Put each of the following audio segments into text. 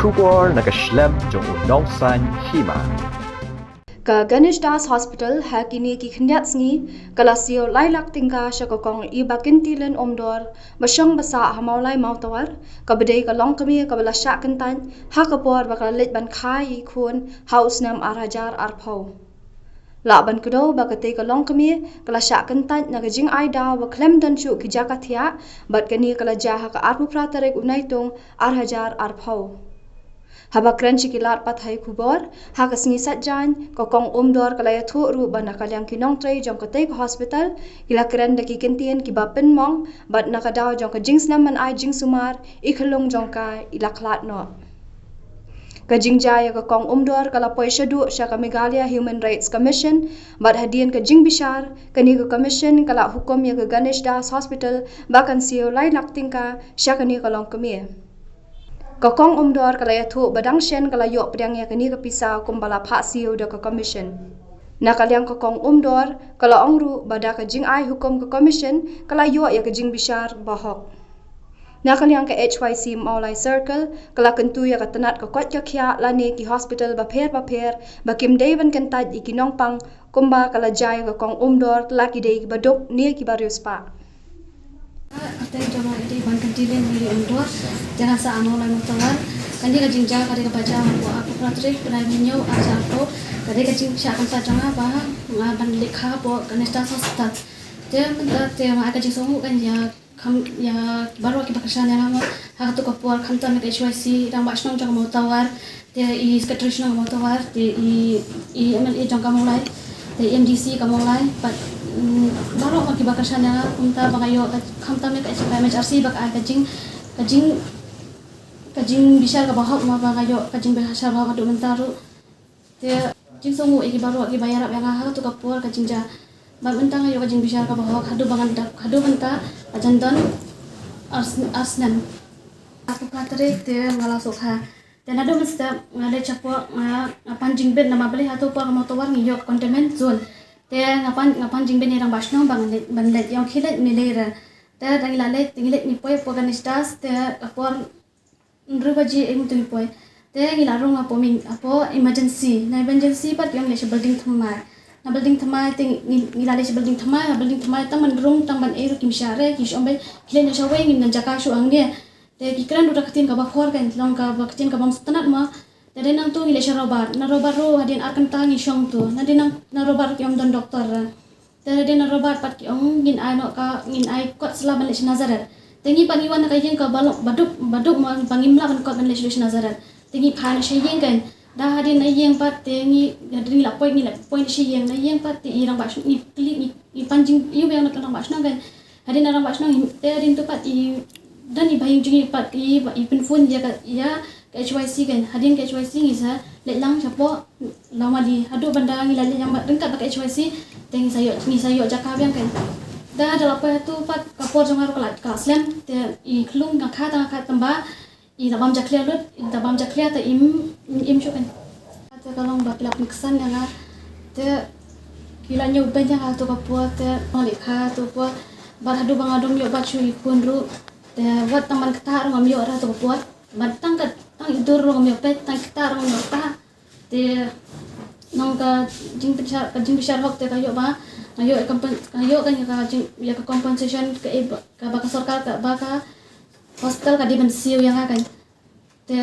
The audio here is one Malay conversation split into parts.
Shubor nakaslem jong unong san hima. Ka Ganesh Das Hospital hakini ki khnyat sngi kalasio lailak tingka shakokong ibakin tilen omdor basyong basa hamaulai mautawar ka bedai ka long kami ka bala syak kentan hakapor bakal let ban khai khun haus nam arhajar arpau la ban kudo bakate ka long kami kala syak kentan na jing aida wa klem dan chu ki jakathia bat kani kala jaha ka arpu pratarek unaitung arhajar arpau haba kranchi kilat pathai khubor hakasni satjan kokong umdor kalaya thu ru bana kalyang kinong trai jong katai ko hospital ila kran daki kentien ki bapen mong bat nakadaw jong ka jings naman ai jing sumar ikhalong jong ka ila klat no ka jingjaya ka kong umdor kala poisha du sha ka Meghalaya Human Rights Commission bat hadian ka jing bishar kani ka commission kala hukum ya ka Ganesh Das Hospital bakan sio lai nakting ka sha kani ka long kami Kokong umdor kalaya thu badang shen kala yok pedang ya kani kapisa kumbala pha siu da ka commission. Na kalyang kokong umdor kala ongru bada ka jing ai hukum ka commission kala yok ya ka jing bishar bahok. Na kalyang ka HYC Maulai Circle kala kentu ya ka tanat ka kwat ka khya lani ki hospital ba pher bakim devan kentaj ikinong pang kumba kala jay ka kong umdor laki dei badok ni ki barius pa. Atay jama iti ban kantilin ni umdor jangan sa amo lai mutawar kandi ka jingja kadi ka baca aku pratrik pernah minyo asa to kadi ka jing sya kan janga ba ban lekha bo Ganesh Das Hospital te ma ka jing songu kan ya baru ki bakashan ya ma ha to ka por khamtan ka HYC rang basnong jang mutawar te I secretary jang mutawar te I MLA jang ka mulai te MDC ka mulai baru maki bakashan ya unta bagayo khamtam ka HMRC bak kajing bishar ka bahok ma bagayo kajing bishar bahok adu mentaru te jing songu iki baru ki bayar yang ha tu kapur kajing ja ba mentang ayo kajing bishar ka bahok hadu bangan hadu benta ajandon arsnan aku katare te ngala sokha dan adu mesta ngale chapo panjing ben nama beli hatu por motowar ngiyok containment zone te ngapan jingben irang basno banlet yang khilet milera te dangilalet tingilet ni poy Ganesh Das te apor nrubaji em tu poy te ngilarung apo emergency pat yang le building thamai na building thamai ting ngilale building thamai taman rung taman eru kim share ki shombe khilen na shawe ngin jaka shu angne te kikran du rakatin ka bakhor kan long ka baktin ka bang stanat ma Dari nang tu ngile robar, na robar ro hadin akan tangi syong tu. Nadi nang na robar ki don doktor. Dari na robar pat ki ngin ai no ka ngin ai kot selaban le Nazaret. Tengi paniwan na kayeng ka balok baduk ma pangimla kan kot le Nazaret. Tengi phan syeng kan. Da hadin na yeng pat tengi hadin la point syeng na yeng pat ti irang bas ni klik ni panjing yu yang nak rang bas kan. Hadin na rang bas te hadin tu pat I dan I bayang jungi pat I penfun dia kat ya HYC kan hadin ke HYC ngisa letlang chapo lamali hadu banda ngilale yang dengkat pakai HYC tengi sayo jaka biang kan da ada apa tu pat kapor jangar kelat slam te I klung ngakha tamba I dabam jaklia lut dabam jaklia ta im kan ta kalong baklap niksan yang te kila nyu banjang tu kapor te malika tu po bar hadu bangadom yo bachu ikunru te wat taman ketar ngam yo ra tu kapor batang kat tang idur rong mi pet tang kita rong mi ta te nong ka jing bishar hok te kayo ba ayo kayo kan ya ka compensation ka baka sarkar ka baka hospital ka diban siu yang akan te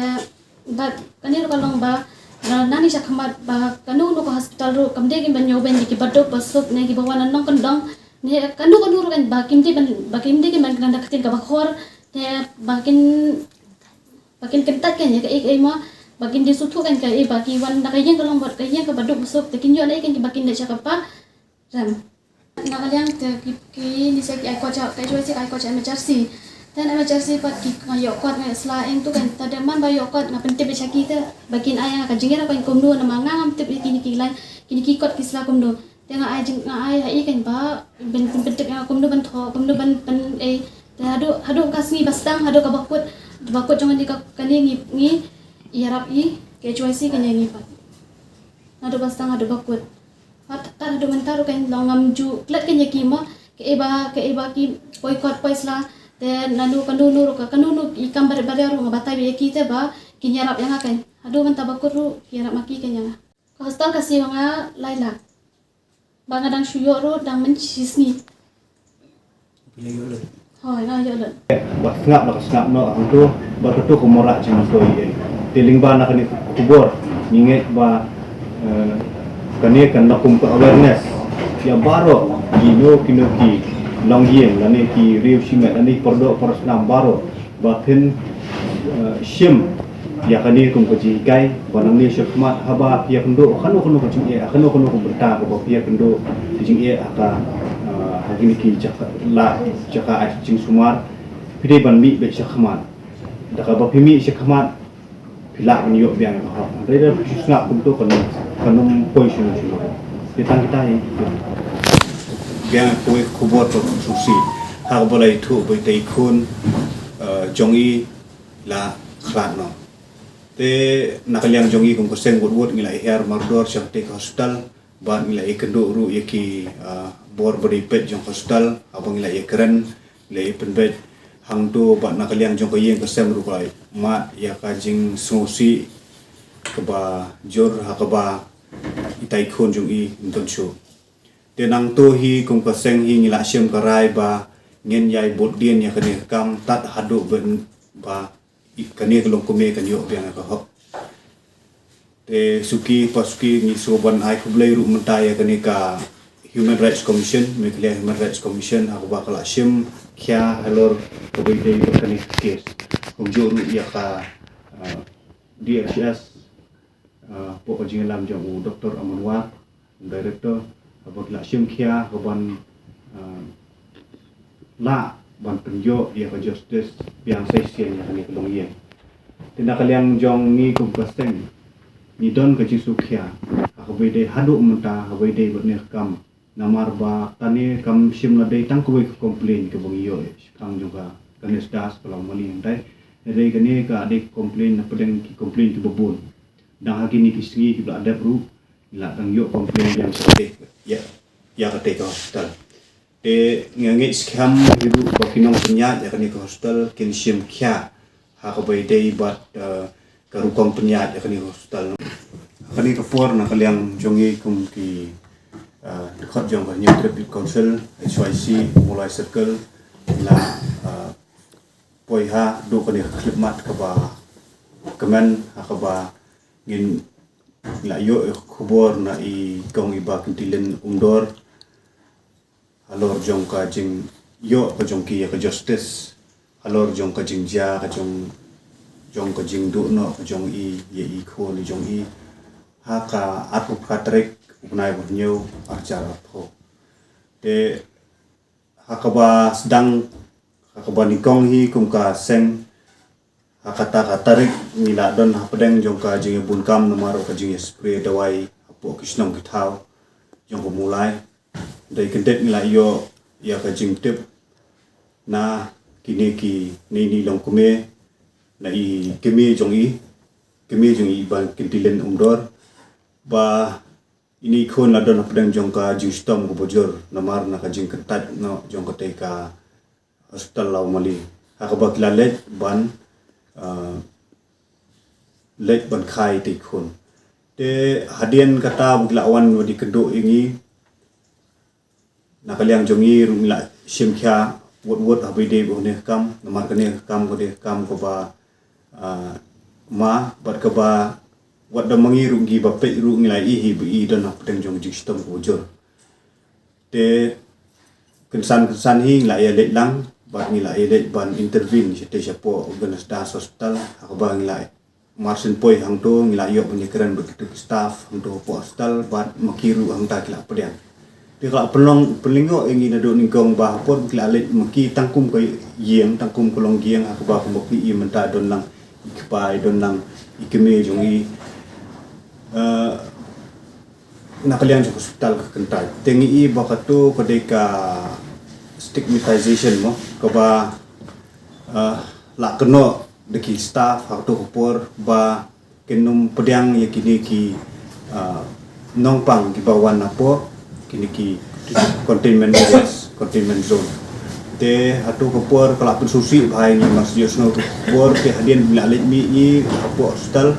bat kaniro kalong ba nani sa khamat ba kanu no ko hospital ro kamde gi ban yoben di ki badok basuk ne gi bawan nong kandong ne kanu ro kan ba kimde gi ban kanda katin ka bakhor te bakin kentat kan ya kai ma bakin disutu kan kai baki wan nakayeng kalong buat kayeng ka baduk busuk tekin yo lai kan bakin de chakapa ram nakalyang te ki ni sa ai ko cha kai joi ai ko cha emergency dan emergency pat ki kayo kot ngai sla eng tu kan tadaman ba yo kot na pentip chaki te bakin ai ka jingera kan komdo na mangam tip kini ki kot ki sla komdo tenga ai jing ai hai kan ba ben pentip komdo ban tho komdo ban e hadu kasni bastang hadu ka bakut jangan di kani ngi iarap I HYC kan ngi pat hadu bastang hadu bakut pat hadu mentaru kan longam ju klat kan yaki ma ke eba ki boycott paisla te nanu kanunu I kambar baru ngabatai be ki te ba kinyarap yang akan hadu man tabakur ru kinyarap maki kan yang ka hostel kasih wanga laila banga dang shuyo ru dang mencisni hoi nga yo le Bat ngap no ang tu bat tu komorak cing to ye tiling ba nak ni kubur ninget ba kani kan nakum ke awareness ya baro gino kinoki longyeng lani ki riu simet ani pordo porosnam baro batin shim ya kani kum ko ji kai banang ni shikmat haba pia kendo khanu ko jing e khanu ko berta ko pia kendo jing e aka hagini ki jaka ai jing sumar pide ban mi be shikmat daka ba pimi shikmat pila ni yo biang ha reda snap kum to kanum position kita ini biang kue kubur to susi ha bolai tu be tai kun jongi la khlat no te nakaliang jongi kum ko seng wot ngilai her mardor syang te hospital ban ngilai kendo ru yaki bor beri pet jong hospital abang ngilai keren le penbet hang tu ban nakaliang jong ko yeng ko sem ru kai mat ya ka jing susi keba jor ha keba itai khon jong i nton chu te nang to hi kum ko seng hi ngila syam karai ba ngen yai bot dien ya kane kam tat hadu ben ba kani kelong kume kan yo biang ka hok te suki pasuki ni soban ai kublai ru mentai kani ka Human Rights Commission meklia Human Rights Commission aku bakal asim kya halor kobai dei kani case kumjo ru ya ka DHS po jing lam jong Dr. Amanwa director bakal asim kya koban la ban penjo ya ka justice yang sesien yang ni kelong ye tindak kaliang jong ni kum kaseng ni don ka jisukhya akabai de hadu menta akabai de berne kam namar ba tani kam sim la de tang ko complain ke bang yo kang juga kanes das kalau mali ndai re kani ka de complain na pedeng ki complain ki bobon dang hakini ki sgi ki bla ada ru la tang yo complain yang sate ya ka te ka hospital de ngangit scam hidu bakinong penyat ya kan ke hospital kin sim kya ha ka bai dei bat karukong penyat ya kan ke hospital kan ke por na kaliang jongi kum ki dekat jong ka new trip council HYC mulai circle la poi ha do kan klip mat ka ba kemen ha ka ba ngin la yo khubor na i kong iba kintilen umdor alor jong ka jing yo ka jong ki ka justice alor jong ka jing ja ka jong ka jing du no ka jong i ye i kho ni jong i ha ka atu ka trek unai bu nyeu acara pho te ha ka ba sedang ha ka ba ni kong hi kum ka seng ha kata ka tarik ni la don ha pedeng jong ka jing bun kam nomaro ka jing spray dawai apo kisnong kitau jong ko mulai dari kendet nilai yo ya ka jing tip na kini ki ni long kume na i kemi jong i ban kintilen umdor ba ini khon la don pedang jong ka jing stom ko bojor namar na ka jing kentat no jong ka te ka hospital law mali ha ka ba klalet ban let ban khai te khon te hadian kata buglawan wadi kedo ingi nakaliang jongi rumila simkha wot habide bone kam namar kane kam ko ba ma bat ka ba wat da mangi rungi ba pe ru ngilai hi bi don na pedeng jong sistem ko jor te kensan hi ngilai let lang bat ngilai let ban intervene sete siapo organisasi hospital akaba ngilai marsin poi hang to ngilai yo penyekeran begitu staff untuk hospital bat makiru hang ta kila pedang dia kalau pelingo ingin ada ningkong bah pun kelalit maki tangkum ke yeng tangkum kolong gieng aku bah kumpi i menta don lang ikpai don lang ikeme jongi nakalian jong hospital ke kentai tengi i bakatu kodeka stigmatization mo ko ba la keno deki staff aku kopor ba kenum pedang yakini ki nongpang ki bawan apo kini ki containment areas, containment zone. te hatu kapur kelap susi bahai ni masjid snow kapur ke hadian bila lek mi ni kapur hospital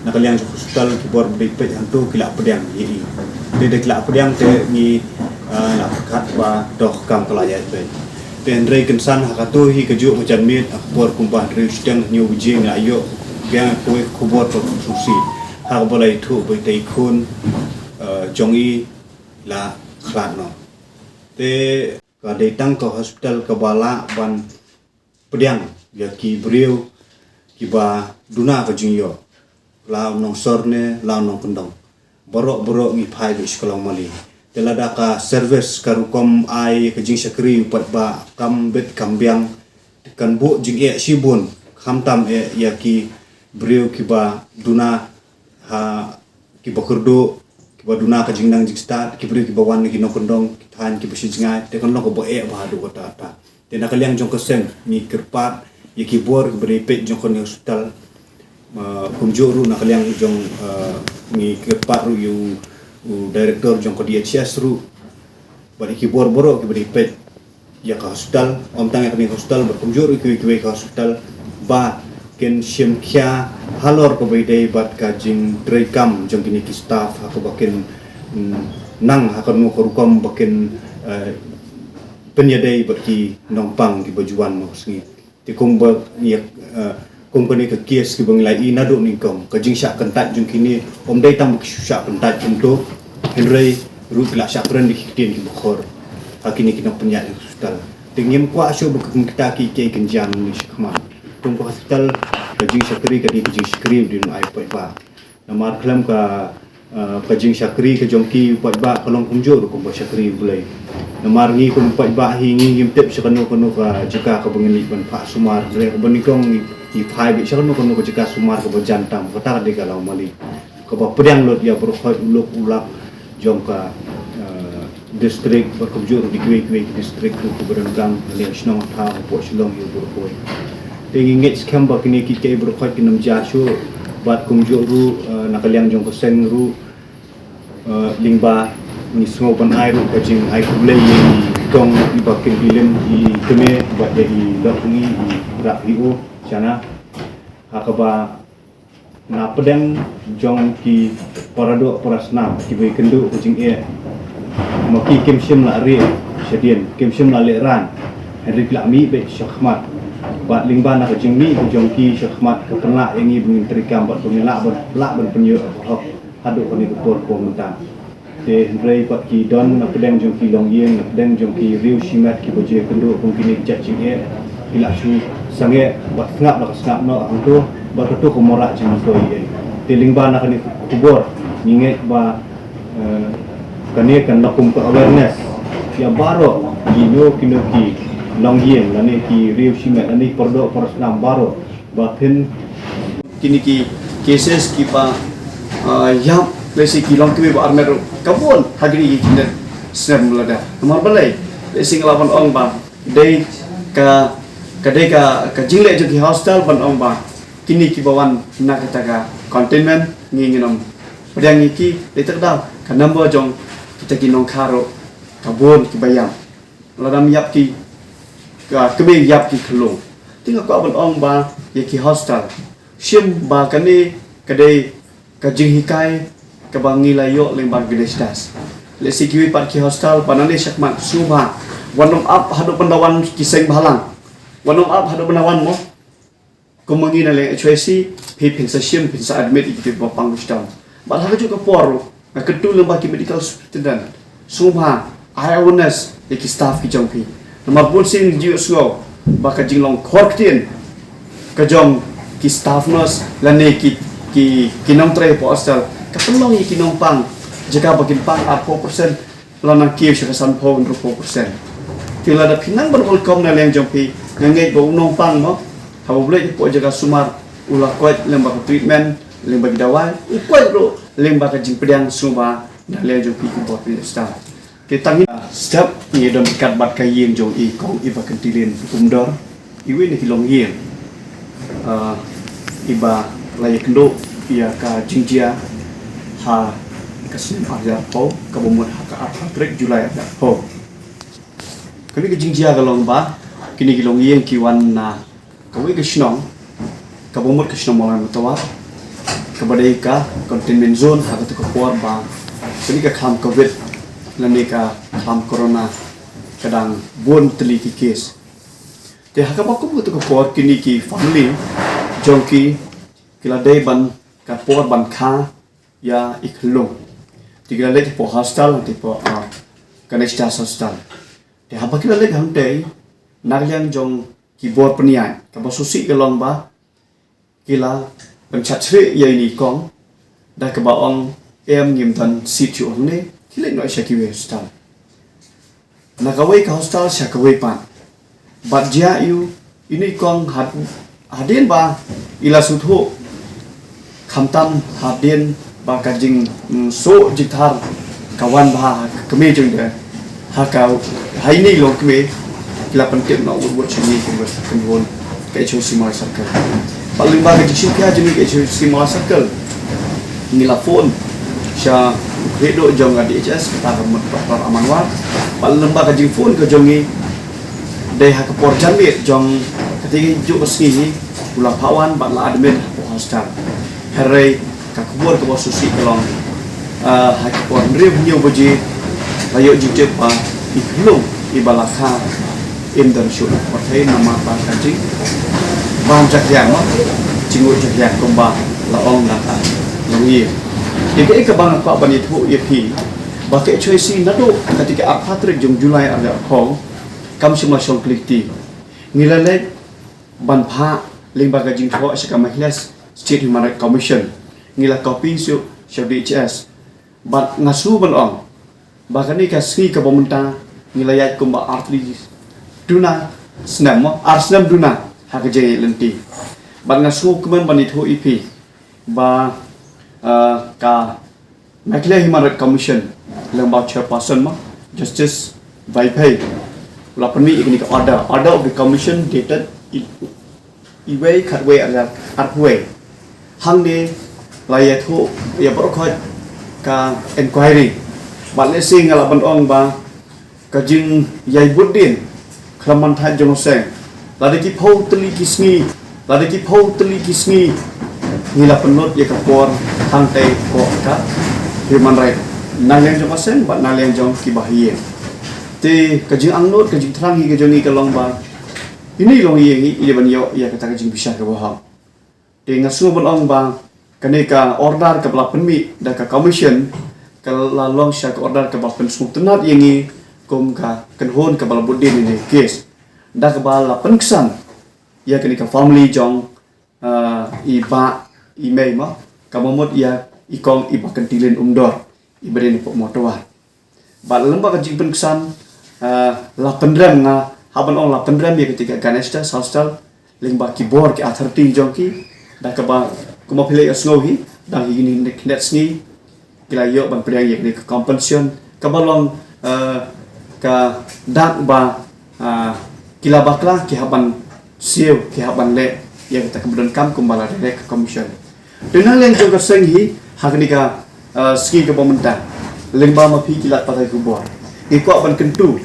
nak kalian hospital kapur bepet hantu kelap pedang ni de kelap pedang te ni nak kat ba doh kam kelaya pe ten rei kensan hakatu hi keju macam mit kapur kumpah rei sedang new jing ayo biang kowe kapur susi hak boleh tu bete kun jongi la khlat no te ka datang ke hospital ke bala ban pedang ya ki beriu ki ba duna ke jingyo la nong sorne la nong kendong borok ngi phai di sekolah mali telada ka service karukom ai ke jing sakri pat ba kam bet kambiang kan bu jing e sibun khamtam e ya ki beriu ki ba duna ha ki bakurdo baduna ka jingnang jiksta kibri ki bawan ki no kondong ki than ki bisi jingai te kon lo ko bo e ba du kota ta te na kaliang jong kesen ni kerpat ye ki bor ki beri pet jong kon hospital kumjuru na kaliang jong ni kerpat ru yu director jong ko DHS ru bari ki bor boro ki beri pet ya ka hospital om tang ki hospital berkumjuru ki ka hospital ba ken sim kya halor ko bede bat ka jing trekam jong kini ki staff ha ko bakin nang ha ko rukom bakin penyadai baki nongpang di bajuan mo singi ti kong ba ni company ke kies ki bang lai nadu ningkong ka jing syak kentat jong kini om dai tam syak kentat untuk henry ru la syak ren di kitin ki bukhor ha kini kina penyat hospital tingim kwa syo bukan kita ki ke kenjang ni shikma tung hospital kajing sakri kadi kajing sakri di ai pai ba namar klam ka kajing sakri ke jongki pai ba kolong kumjur ko ba sakri bulai namar ngi ko pai ba hingi ngimtep sakano kono ka jika ka bengeni ban pa sumar re ko banikong i pai bi sakano kono ka jika sumar ko jantam kata de kalau mali ko ba pedang lot ya berkhot uluk ulak jongka distrik berkumjur di kwe distrik ko berenggang le snong tha po silong yu berkoi ingit skam ba kini ki ke berkhot kinam jashu bat kumjuru nakaliang jong kosen ru lingba ni semua pan air kajing air kulai yang tong ibakin bilen di keme bat jadi lokni di rak hiu sana hakaba na pedang jong ki parado parasna ki bai kendu kajing e maki kemsim la re sedien kemsim la leran henry klami be syahmat bat lingba na kajing ni jongki syahmat ke pernah yang ingin terikam bat pengelak berlak berpenyo hok hadu koni betul ko mentang de rei pat ki don na pedang jongki long yen na pedang jongki riu simat ki boje kendu mungkin ni jajing e ila su sange bat ngap na kasngap no angtu bat tu ko morak jing ko ye de lingba na kani kubur ninget ba kani kan lakum ko awareness ya baro gino kinoki long yen lani ki riu simet lani pordo porasnam baro batin kini ki cases ki pa yap lesi ki long ki ba armer kabun hagri ki net snap melada nomor balai lesi ngelawan ong ba dei ka jingle jo ki hostel ban ong ba kini ki bawan nak kata containment nginginom pedang iki letak ka number jong kita ki nong karo kabun ki bayam ladam yap ki kebe yap ki kelung tinggal ko ban ong ba ye ki hostel sim ba kani kadai ka jing hikai ka bangi layo lembang gede stas le sikwi par ki hostel panane syakmat suba wanom up hadu pendawan ki seng balang wanom up hadu pendawan mo ko mangi na le HSC pipin sa sim pin sa admit ki ba pang hostel ba ha ju ka por ka ketu lembang ki medical student suba awareness ye ki staff ki jongpi nomor pun sin jiu sgo ba ka jinglong khortin ka jong ki staff nurse lane ki nong tre po hostel ka pelong ki nong pang jika bakin pang 4% lanang ki sa san po 4% tila da pinang berwelcome na leng jompi ngai bo nong pang mo ha boleh po jaga sumar ulah kuat lembaga treatment lembaga dawai kuat ro lembaga jing pedang suma na leng jompi ki po staff kita ni step ni don kat bat kayen jong i kong iba kentilin umdor iwe ni hilong yen iba layak kendo ia ka jingjia ha kasin aja po ka bomot ha ka Patrick Julai ada po kami ke jingjia galong ba kini kilong yang kiwan na kawai kesenong kabumut kesenong malam mutawa kabadai ka containment zone haga tu kepuar ba kini ka kham covid lani ka kham corona kadang bon teli ki case te haga baku tu kepuar kini ki family jongki kila dai ban ka por ban kha ya ikhlong tiga lagi po hostel tipo Ganesha hostel te haba kila lagi hamte nagliang jong keyboard peniai ka susi ke long ba kila pencatri ya ini kong dah ke baong ngim tan situ ne kila no syaki hostel nakawai ka hostel syakawai pan bat dia you ini kong hadin ba ila suthu khamtam hadin ba kajing so jitar kawan bah kami jeng de hakau hai ni lo kami kila penting no buat sini kemudian ke simar circle paling ba ke sini aja ni ke simar circle ngila phone sya redo jong adi HS kita akan per amanwat paling ba kajing phone ke jongi dai hak por jamit jong ketika juk sini ulang pawan batla admin hostel hari kakubur ke susi kelong hak por rib nyu baji layo jujep pa iklung ibalakha internship pathai nama pa kaji bam jak yang jingu jak yang komba laong laka longi dike ke bang pa bani thu yepi bakai choisi nado ketika apatrik jung Julai ada khong kam semua song kliti ngilale ban pha ling ba gajing tho saka mahlas state human rights commission ngila copy su DHS bat ngasu balong bakani ka sri ka pemerintah ngilayat kumba artli duna snam arsnam duna hakaje lenti bat ngasu kemen bani tho ipi ba ka mahlas human rights commission lembaga chairperson ma justice Vaipai la permi ini ke order of the commission dated iway khatway artway hang ni laya thu ya brokhot ka inquiry bat le sing ala ban ong ba ka jing yai buddin klaman tha jong seng la de ki phau tli kismi ni la penot ya ka por hang tai ko ka human right naleng jong seng bat naleng jong ki bahiye te kajing angnot kajing terang hi kajing kalong ba ini long hi ban yo ya kata kajing bisa ke bawah te ngasu ban ong ba kaneka order ke bala penmi da ka commission kala long sya ke order ke bala pensum tenat yengi kom ka kenhon ke bala budin ini case da ke bala penksan ya kaneka family jong iba email ma kamomot ya ikong iba kentilin umdor ibrin pok motowa ba lemba kajing penksan 8 ram nga haban ong 8 ram ya ketika Ganesha hostel ling ba keyboard ke A30 jongki da ka ba kuma pilih asngohi dang ini net sni kila yo ban priang ye ke compensation ka balong ka dak ba kila bakla ki haban siu ki haban le ya kita kemudian kam kumbala direct commission dengan yang juga senghi haknika ski ke pemerintah ling ba ma pi kilat patai kubor ikut ban kentu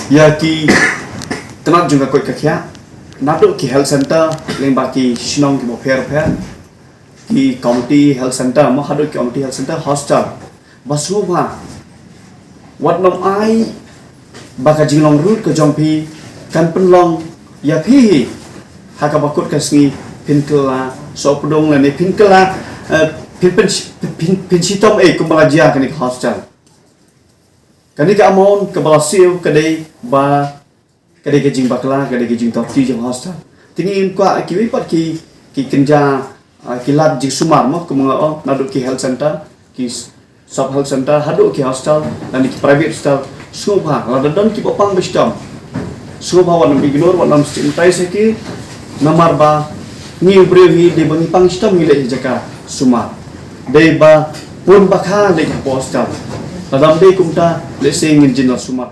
ya ki tenat juga koi kakya naduk ki health center ling baki sinong ki bofer ki county health center ma haduk ki county health center hostel basuma wat nom ai baka jinglong root ke jongpi kan penlong ya pi haka bakut kasni pinkela so pudong la ne pinkela pin sitom kumbalaja kan hostel kani ka amon ke balasiu kadai ba kadai ke jing bakla kadai ke jing torti jing hostel tingin kwa kiwi pat ki kenja kilat jing sumar mo kumanga nadu ki health center ki sub health center hadu ki hostel dan ki private hostel subha ladon ki popang bestom subha wan ignore wan cintai seki nomor ba ni brevi de bangi pang stom ngile jaka sumar dei ba pun bakha le hostel Dalam day kumta lesing in jinar sumar